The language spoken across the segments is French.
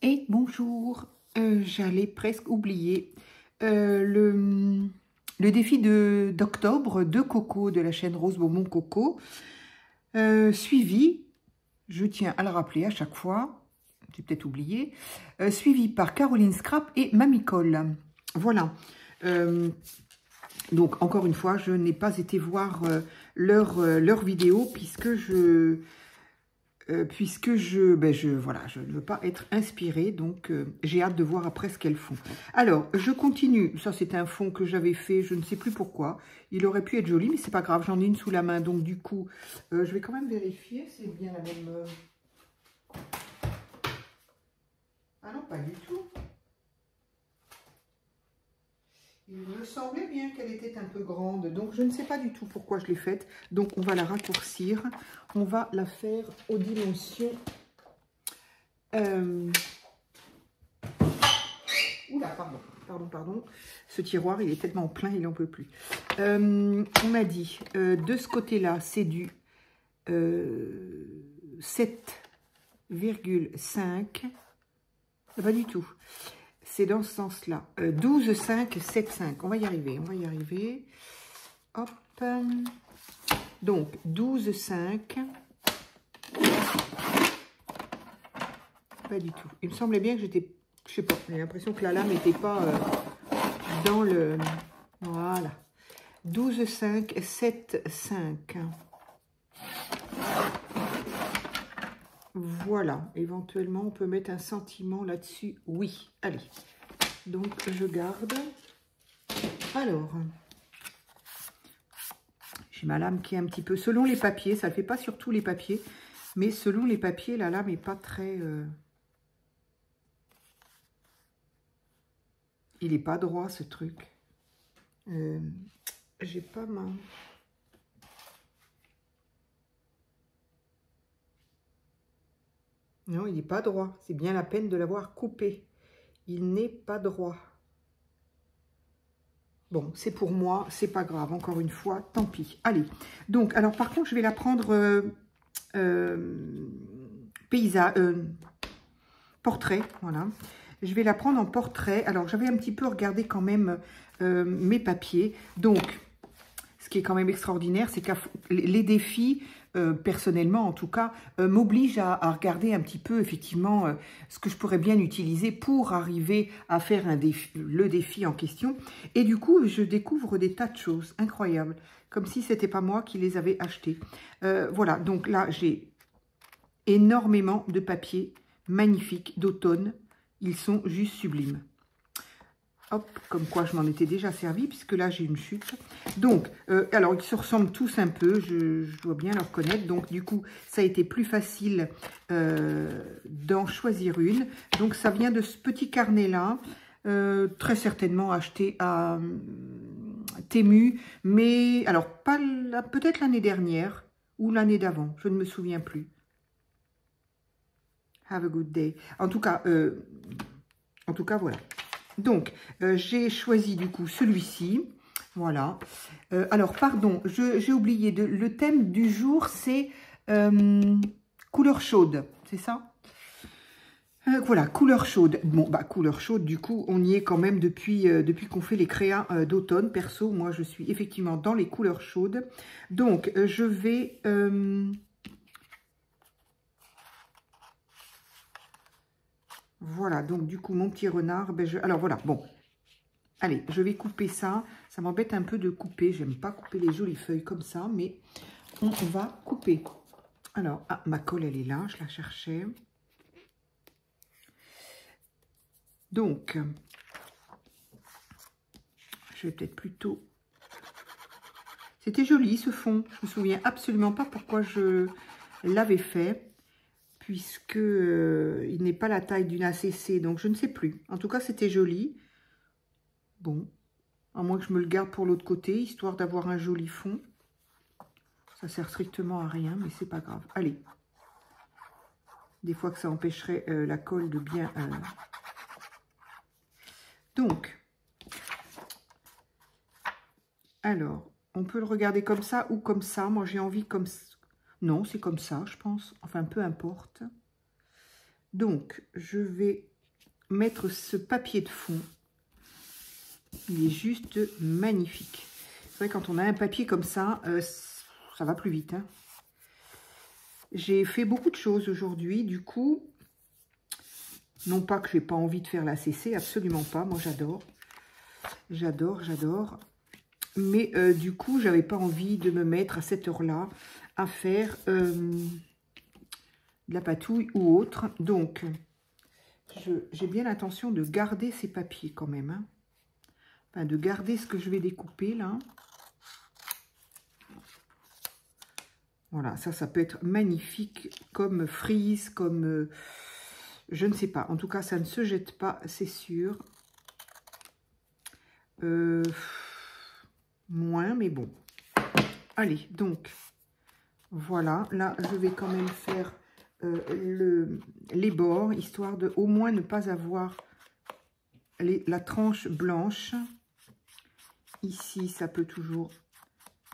Et bonjour, j'allais presque oublier le défi d'octobre de Coco, de la chaîne Rose Beaumont Coco, suivi, je tiens à le rappeler à chaque fois, j'ai peut-être oublié, suivi par Caroline Scrap et Mamie Cole. Voilà. Donc, encore une fois, je n'ai pas été voir leur vidéo puisque je voilà, je ne veux pas être inspirée, donc j'ai hâte de voir après ce qu'elles font. Alors, je continue. Ça, c'est un fond que j'avais fait, je ne sais plus pourquoi. Il aurait pu être joli, mais c'est pas grave, j'en ai une sous la main, donc du coup, je vais quand même vérifier, c'est bien la même... Ah non, pas du tout. Il me semblait bien qu'elle était un peu grande, donc je ne sais pas du tout pourquoi je l'ai faite. Donc, on va la raccourcir. On va la faire aux dimensions... Oula, pardon. Ce tiroir, il est tellement plein, il n'en peut plus. On m'a dit, de ce côté-là, c'est du 7,5. Pas du tout. C'est dans ce sens-là. 12,5, 7,5. On va y arriver, Hop. Donc, 12,5. Pas du tout. Il me semblait bien que j'étais... Je sais pas, j'ai l'impression que la lame n'était pas dans le... Voilà. 12,5, 7,5. Voilà. Éventuellement, on peut mettre un sentiment là-dessus. Oui. Allez. Donc, je garde. Alors, j'ai ma lame qui est un petit peu... Selon les papiers, ça ne le fait pas sur tous les papiers, mais selon les papiers, la lame n'est pas très... Il n'est pas droit, ce truc. J'ai pas ma... Non, il n'est pas droit. C'est bien la peine de l'avoir coupé. Il n'est pas droit. Bon, c'est pour moi, c'est pas grave. Encore une fois, tant pis. Allez. Donc, alors par contre, je vais la prendre portrait. Voilà. Je vais la prendre en portrait. Alors, j'avais un petit peu regardé quand même mes papiers. Donc, ce qui est quand même extraordinaire, c'est que les défis... personnellement en tout cas, m'oblige à regarder un petit peu effectivement ce que je pourrais bien utiliser pour arriver à faire le défi en question. Et du coup, je découvre des tas de choses incroyables, comme si c'était pas moi qui les avais achetées. Voilà, donc là, j'ai énormément de papiers magnifiques d'automne. Ils sont juste sublimes. Hop, comme quoi je m'en étais déjà servi, puisque là j'ai une chute. Donc, alors ils se ressemblent tous un peu, je dois bien le reconnaître. Donc du coup, ça a été plus facile d'en choisir une. Donc ça vient de ce petit carnet-là, très certainement acheté à Temu, mais alors pas peut-être l'année dernière ou l'année d'avant, je ne me souviens plus. Have a good day. En tout cas, voilà. Donc, j'ai choisi du coup celui-ci. Voilà. Alors, pardon, j'ai oublié. Le thème du jour, c'est couleur chaude. C'est ça? Voilà, couleur chaude. Bon, bah, couleur chaude, du coup, on y est quand même depuis qu'on fait les créas d'automne. Perso, moi, je suis effectivement dans les couleurs chaudes. Donc, je vais... Voilà, donc du coup, mon petit renard, ben alors voilà, bon. Allez, je vais couper ça. Ça m'embête un peu de couper. J'aime pas couper les jolies feuilles comme ça, mais on va couper. Alors, ah, ma colle, elle est là. Je la cherchais. Donc, je vais peut-être plutôt... C'était joli, ce fond. Je me souviens absolument pas pourquoi je l'avais fait, puisque il n'est pas la taille d'une ACC, donc je ne sais plus. En tout cas, c'était joli. Bon, à moins que je me le garde pour l'autre côté, histoire d'avoir un joli fond. Ça sert strictement à rien, mais c'est pas grave. Allez. Des fois que ça empêcherait la colle de bien... Donc, alors, on peut le regarder comme ça ou comme ça. Moi, j'ai envie comme... Non, c'est comme ça, je pense. Enfin, peu importe. Donc, je vais mettre ce papier de fond. Il est juste magnifique. C'est vrai, quand on a un papier comme ça, ça va plus vite. Hein. J'ai fait beaucoup de choses aujourd'hui, du coup, non pas que je n'ai pas envie de faire la CC, absolument pas. Moi, j'adore. J'adore, j'adore. Mais du coup, j'avais pas envie de me mettre à cette heure-là à faire de la patouille ou autre. Donc, j'ai bien l'intention de garder ces papiers quand même. Hein. Enfin, de garder ce que je vais découper là. Voilà, ça peut être magnifique comme frise, comme... je ne sais pas. En tout cas, ça ne se jette pas, c'est sûr. Moins, mais bon. Allez, donc, voilà. Là, je vais quand même faire les bords, histoire de au moins ne pas avoir la tranche blanche. Ici, ça peut toujours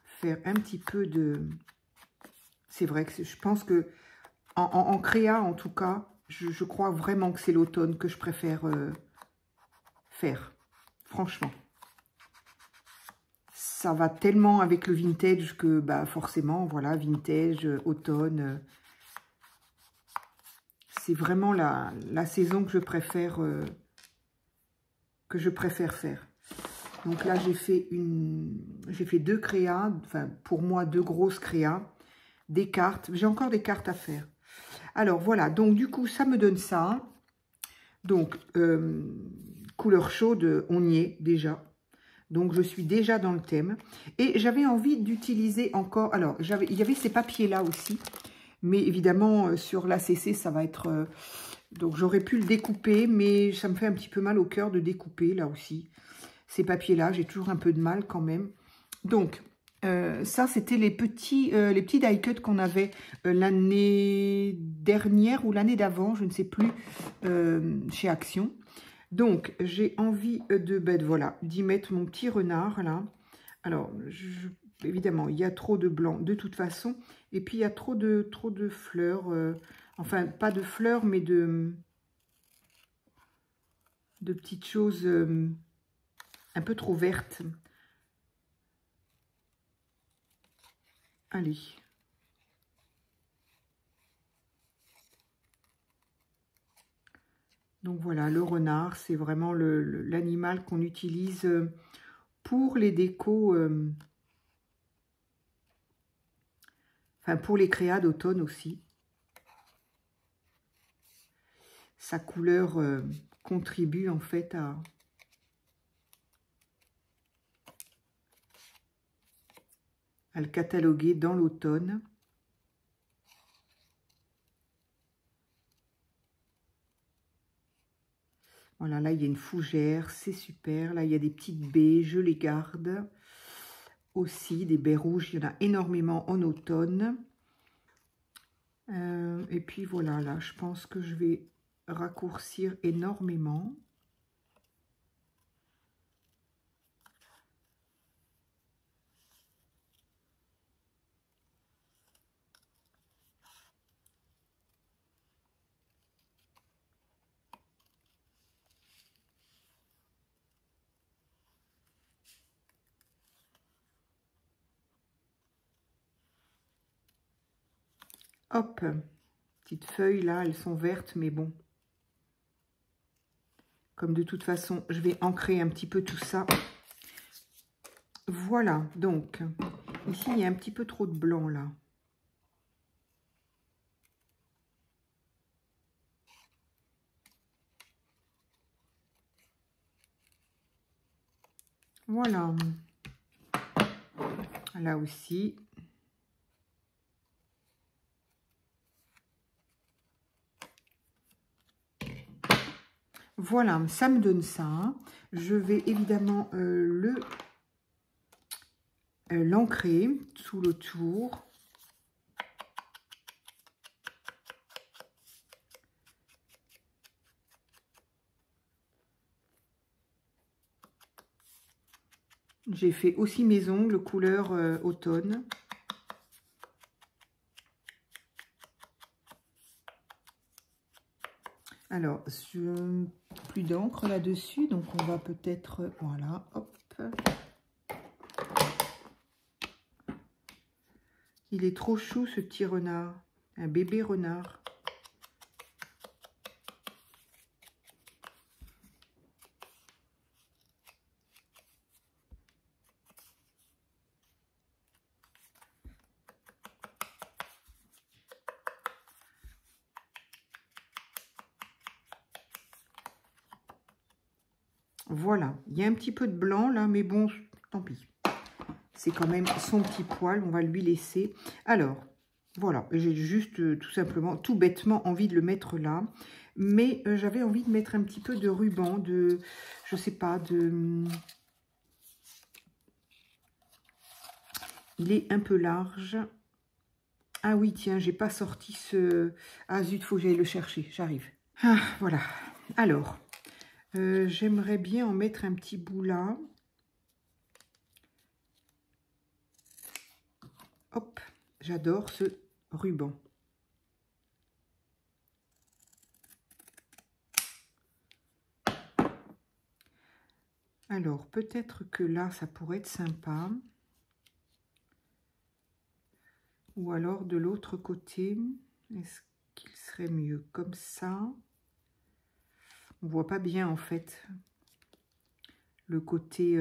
faire un petit peu de... C'est vrai que je pense que en créa, en tout cas, je crois vraiment que c'est l'automne que je préfère faire. Franchement. Ça va tellement avec le vintage que bah, forcément, voilà, vintage, automne. C'est vraiment la saison que je préfère faire. Donc là, j'ai fait 2 créas, enfin pour moi 2 grosses créas, des cartes. J'ai encore des cartes à faire. Alors voilà, donc du coup, ça me donne ça. Donc, couleur chaude, on y est déjà. Donc, je suis déjà dans le thème. Et j'avais envie d'utiliser encore... Alors, il y avait ces papiers-là aussi. Mais évidemment, sur l'ACC, ça va être... donc, j'aurais pu le découper, mais ça me fait un petit peu mal au cœur de découper, là aussi. Ces papiers-là, j'ai toujours un peu de mal quand même. Donc, ça, c'était les petits die cut qu'on avait l'année dernière ou l'année d'avant, je ne sais plus, chez Action. Donc, j'ai envie voilà, d'y mettre mon petit renard, là. Alors, évidemment, il y a trop de blanc, de toute façon. Et puis, il y a trop de fleurs. Enfin, pas de fleurs, mais de petites choses un peu trop vertes. Allez. Donc voilà, le renard, c'est vraiment l'animal qu'on utilise pour les décos, enfin pour les créas d'automne aussi. Sa couleur contribue en fait à le cataloguer dans l'automne. Voilà, là, il y a une fougère, c'est super. Là, il y a des petites baies, je les garde. Aussi, des baies rouges, il y en a énormément en automne. Et puis, voilà, là, je pense que je vais raccourcir énormément. Hop, petites feuilles là, elles sont vertes, mais bon. Comme de toute façon, je vais ancrer un petit peu tout ça. Voilà, donc, ici, il y a un petit peu trop de blanc là. Voilà. Là aussi. Voilà, ça me donne ça. Je vais évidemment l'ancrer tout le tour. J'ai fait aussi mes ongles couleur automne. Alors, plus d'encre là-dessus, donc on va peut-être, voilà, hop. Il est trop chou ce petit renard, un bébé renard. Voilà, il y a un petit peu de blanc là, mais bon, tant pis. C'est quand même son petit poil, on va lui laisser. Alors, voilà, j'ai juste tout simplement, tout bêtement envie de le mettre là. Mais j'avais envie de mettre un petit peu de ruban, de, je sais pas, de... Il est un peu large. Ah oui, tiens, j'ai pas sorti ce... Ah zut, faut que j'aille le chercher, j'arrive. Ah, voilà. Alors, j'aimerais bien en mettre un petit bout là. Hop, j'adore ce ruban. Alors, peut-être que là, ça pourrait être sympa. Ou alors, de l'autre côté, est-ce qu'il serait mieux comme ça? On voit pas bien, en fait, le côté...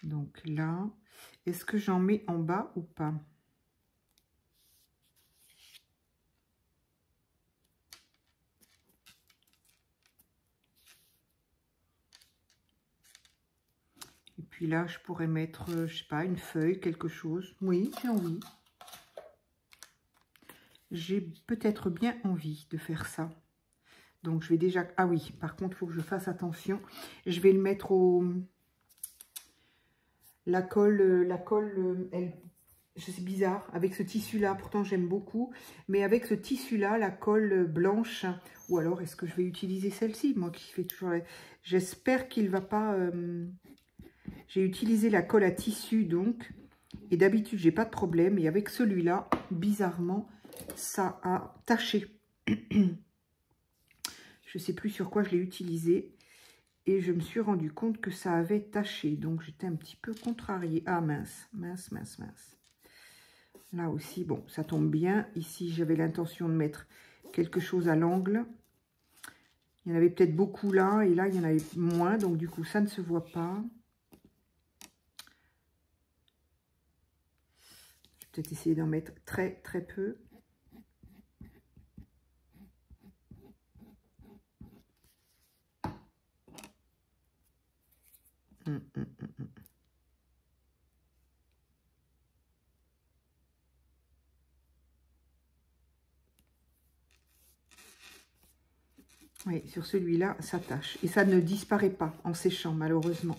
Donc là, est-ce que j'en mets en bas ou pas? Et puis là, je pourrais mettre, je sais pas, une feuille, quelque chose. Oui, j'ai envie. J'ai peut-être bien envie de faire ça. Donc, je vais déjà... Ah oui, par contre, il faut que je fasse attention. Je vais le mettre au... La colle, elle... C'est bizarre, avec ce tissu-là, pourtant j'aime beaucoup. Mais avec ce tissu-là, la colle blanche... Ou alors, est-ce que je vais utiliser celle-ci? Moi qui fais toujours... J'espère qu'il ne va pas... J'ai utilisé la colle à tissu, donc. Et d'habitude, j'ai pas de problème. Et avec celui-là, bizarrement, ça a taché. Je sais plus sur quoi je l'ai utilisé. Et je me suis rendu compte que ça avait taché. Donc, j'étais un petit peu contrariée. Ah, mince, mince, mince, mince. Là aussi, bon, ça tombe bien. Ici, j'avais l'intention de mettre quelque chose à l'angle. Il y en avait peut-être beaucoup là. Et là, il y en avait moins. Donc, du coup, ça ne se voit pas. Je vais peut-être essayer d'en mettre très, très peu. Oui, sur celui-là, ça tâche. Et ça ne disparaît pas en séchant, malheureusement.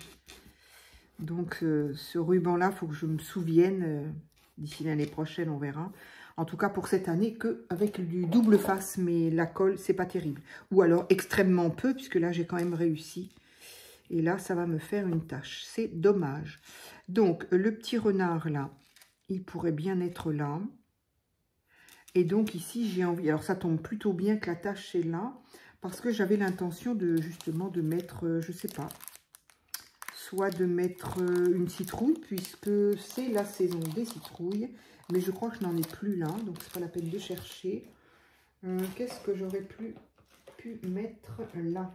Donc, ce ruban-là, il faut que je me souvienne. D'ici l'année prochaine, on verra. En tout cas, pour cette année, qu'avec du double face. Mais la colle, c'est pas terrible. Ou alors, extrêmement peu, puisque là, j'ai quand même réussi. Et là, ça va me faire une tâche. C'est dommage. Donc, le petit renard, là, il pourrait bien être là. Et donc, ici, j'ai envie... Alors, ça tombe plutôt bien que la tâche est là. Parce que j'avais l'intention de, justement, de mettre, je sais pas, soit de mettre une citrouille, puisque c'est la saison des citrouilles. Mais je crois que je n'en ai plus là, donc c'est pas la peine de chercher. Qu'est-ce que j'aurais pu mettre là?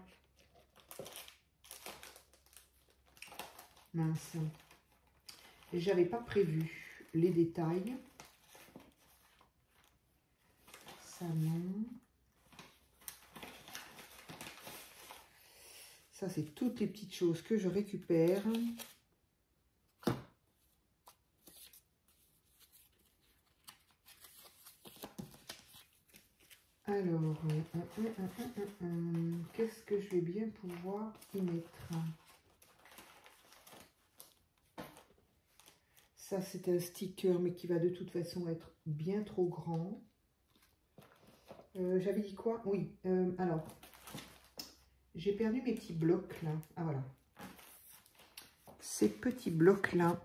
Mince. J'avais pas prévu les détails. Ça, non. Ça, c'est toutes les petites choses que je récupère. Alors, qu'est-ce que je vais bien pouvoir y mettre? Ça, c'est un sticker, mais qui va de toute façon être bien trop grand. J'avais dit quoi? Oui, alors... J'ai perdu mes petits blocs là. Ah voilà. Ces petits blocs là.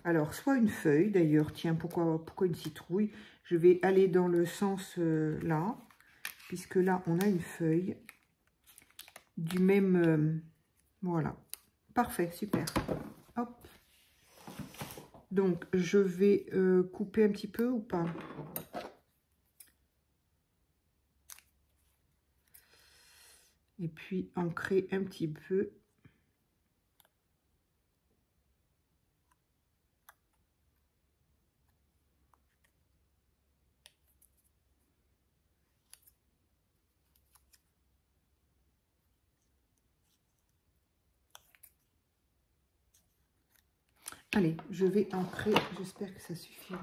Alors, soit une feuille, d'ailleurs, tiens, pourquoi une citrouille? Je vais aller dans le sens là, puisque là, on a une feuille du même... voilà. Parfait, super. Hop. Donc, je vais couper un petit peu ou pas? Et puis, ancrer un petit peu. Allez, je vais ancrer, j'espère que ça suffira.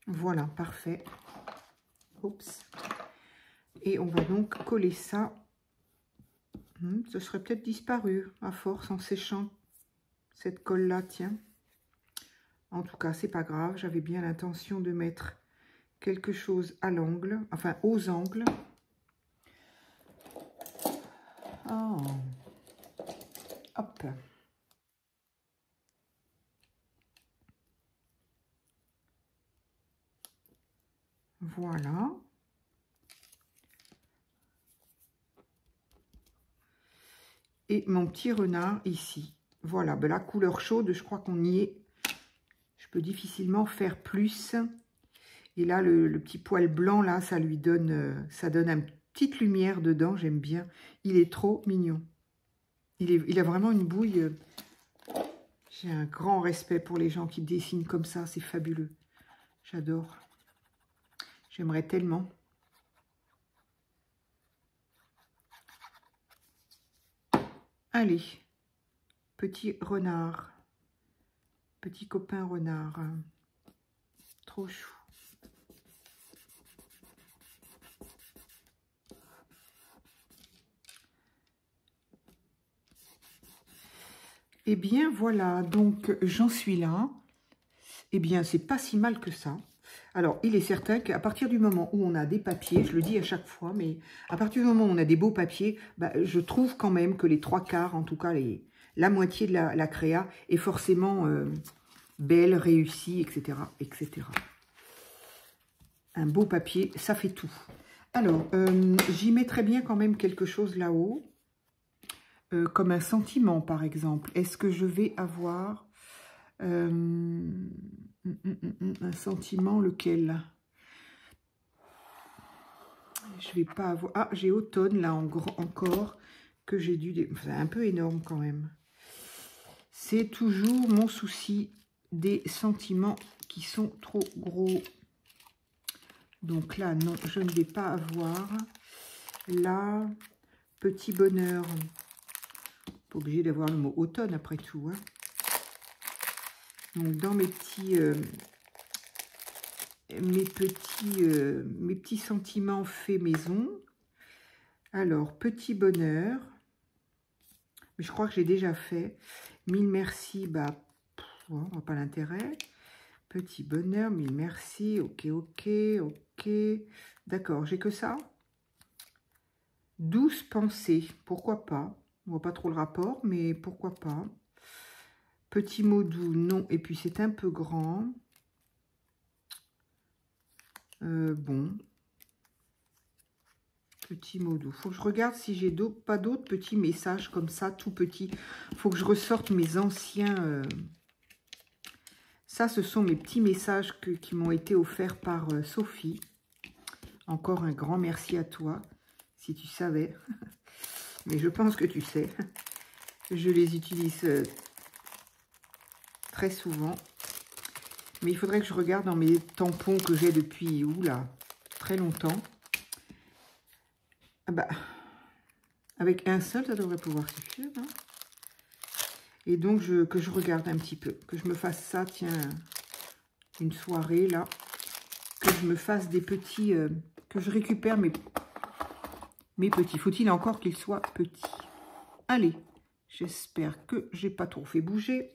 Voilà, parfait. Oups. Et on va donc coller ça. Ce serait peut-être disparu à force en séchant cette colle-là, tiens. En tout cas, c'est pas grave. J'avais bien l'intention de mettre quelque chose à l'angle, enfin aux angles. Oh. Hop. Voilà. Et mon petit renard ici. Voilà, ben la couleur chaude, je crois qu'on y est. Je peux difficilement faire plus. Et là, le petit poil blanc, là, ça lui donne, ça donne une petite lumière dedans. J'aime bien. Il est trop mignon. Il a vraiment une bouille. J'ai un grand respect pour les gens qui dessinent comme ça. C'est fabuleux. J'adore. J'aimerais tellement. Allez. Petit renard. Petit copain renard. Trop chou. Eh bien, voilà, donc j'en suis là. Eh bien, c'est pas si mal que ça. Alors, il est certain qu'à partir du moment où on a des papiers, je le dis à chaque fois, mais à partir du moment où on a des beaux papiers, bah, je trouve quand même que les 3/4, en tout cas la moitié de la créa, est forcément belle, réussie, etc., etc. Un beau papier, ça fait tout. Alors, j'y mettrais bien quand même quelque chose là-haut. Comme un sentiment, par exemple. Est-ce que je vais avoir un sentiment, lequel? Je vais pas avoir... Ah, j'ai automne, là, encore, que j'ai dû... C'est un peu énorme, quand même. C'est toujours mon souci des sentiments qui sont trop gros. Donc là, non, je ne vais pas avoir. Là, petit bonheur... Pas obligé d'avoir le mot automne après tout. Hein. Donc dans mes petits sentiments faits maison. Alors petit bonheur. Mais je crois que j'ai déjà fait. Mille merci. Bah, on voit pas l'intérêt. Petit bonheur. Mille merci. Ok, ok, ok. D'accord. J'ai que ça. Douce pensée. Pourquoi pas. On voit pas trop le rapport, mais pourquoi pas. Petit mot doux, non. Et puis, c'est un peu grand. Bon. Petit mot doux. Faut que je regarde si j'ai pas d'autres petits messages comme ça, tout petits. Faut que je ressorte mes anciens... Ça, ce sont mes petits messages qui m'ont été offerts par Sophie. Encore un grand merci à toi, si tu savais. Mais je pense que tu sais. Je les utilise très souvent. Mais il faudrait que je regarde dans mes tampons que j'ai depuis, oula, très longtemps. Ah bah, avec un seul, ça devrait pouvoir suffire. Hein. Et donc, que je regarde un petit peu. Que je me fasse ça, tiens, une soirée, là. Que je me fasse des petits... que je récupère mes petits. Faut-il encore qu'ils soient petits? Allez, j'espère que j'ai pas trop fait bouger.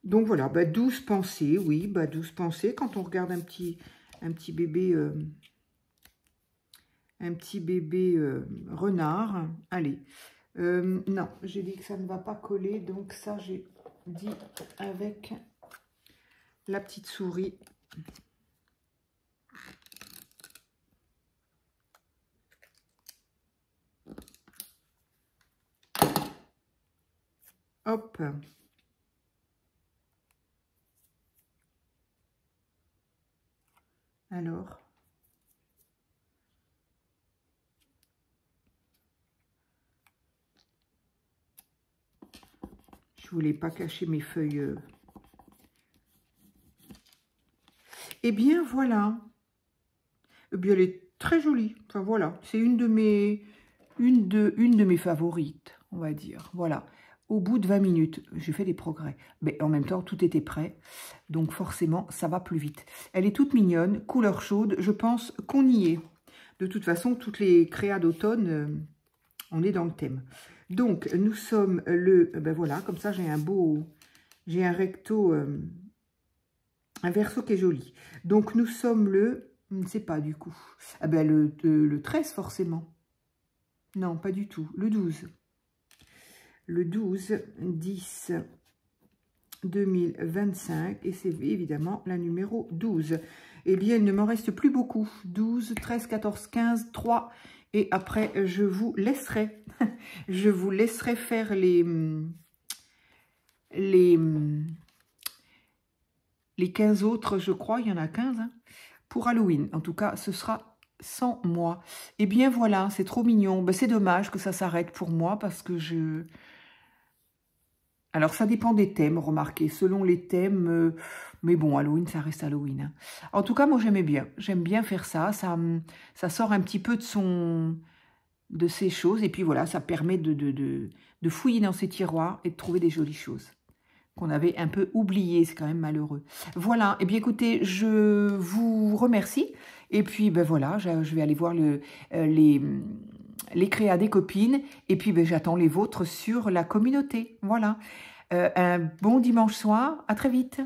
Donc voilà, bah, 12 pensées, oui, bah, 12 pensées. Quand on regarde un petit bébé, renard, allez. Non, j'ai dit que ça ne va pas coller, donc ça j'ai dit avec la petite souris. Hop. Alors. Je voulais pas cacher mes feuilles. Eh bien, voilà. Eh bien, elle est très jolie. Enfin, voilà. C'est une de mes favorites, on va dire. Voilà. Au bout de 20 minutes, j'ai fait des progrès. Mais en même temps, tout était prêt. Donc, forcément, ça va plus vite. Elle est toute mignonne, couleur chaude. Je pense qu'on y est. De toute façon, toutes les créas d'automne, on est dans le thème. Donc, nous sommes le... Ben voilà, comme ça, j'ai un beau... J'ai un recto... un verso qui est joli. Donc, nous sommes le... Je ne sais pas, du coup. Ah ben, le 13, forcément. Non, pas du tout. Le 12. Le 12, 10, 2025. Et c'est évidemment la numéro 12. Eh bien, il ne m'en reste plus beaucoup. 12, 13, 14, 15, 3... Et après, je vous laisserai faire les 15 autres, je crois, il y en a 15, hein, pour Halloween. En tout cas, ce sera sans moi. Et bien voilà, c'est trop mignon. Ben, c'est dommage que ça s'arrête pour moi parce que je... Alors, ça dépend des thèmes, remarquez, selon les thèmes... Mais bon, Halloween, ça reste Halloween. Hein. En tout cas, moi, j'aimais bien. J'aime bien faire ça. Ça sort un petit peu de ces choses. Et puis voilà, ça permet de fouiller dans ces tiroirs et de trouver des jolies choses qu'on avait un peu oubliées. C'est quand même malheureux. Voilà. Et bien, écoutez, je vous remercie. Et puis, ben voilà, je vais aller voir les créas des copines. Et puis, ben, j'attends les vôtres sur la communauté. Voilà. Un bon dimanche soir. À très vite.